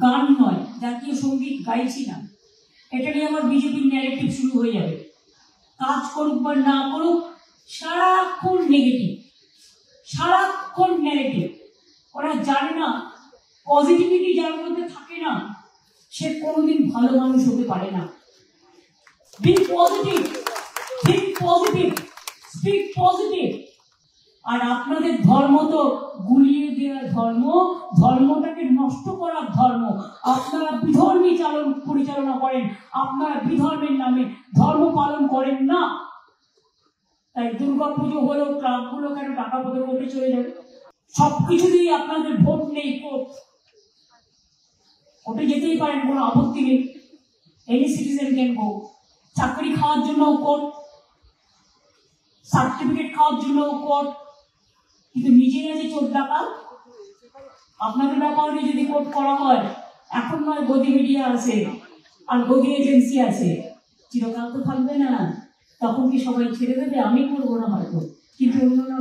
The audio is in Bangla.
গান নয়, জাতীয় সঙ্গীত গাইছি না, এটা নিয়ে আমার বিজেপির ন্যারেটিভ শুরু হয়ে যাবে। কাজ করুক বা না করুক, সারাক্ষণ নেগেটিভ, সারাক্ষণ নেগেটিভ। ওরা জানে না পজিটিভিটি যার মধ্যে থাকে না, সে কোনোদিন ভালো মানুষ হতে পারে না। Be positive, think positive, speak positive. আর আপনাদের ধর্ম তো গুলিয়ে দেওয়ার ধর্ম, ধর্মটাকে নষ্ট করার ধর্ম। আপনারা বিধর্মী পরিচালনা করেন, আপনারা বিধর্মের নামে ধর্ম পালন করেন না। তাই দুর্গা পুজো হলো, ক্লাবগুলো কেন টাকা পয়সা করতে চলে যাবে? সবকিছুতেই আপনাদের ভোট নেই, কোর্টে যেতেই পারেন, কোনো আপত্তি নেই। Any citizen can go. চাকরি খাওয়ার জন্য কোর্ট, সার্টিফিকেট খাওয়ার জন্য কোর্ট, কিন্তু নিজেরা যে চোর ডাকাত, আপনাদের ব্যাপারে যদি কোর্ট করা হয়, এখন নয়, গদি মিডিয়া আছে আর গদি এজেন্সি আছে, চিরকাল তো থাকবে না। তখন কি সবাই ছেড়ে দেবে? আমি করবো না হয়তো, কিন্তু অন্যরা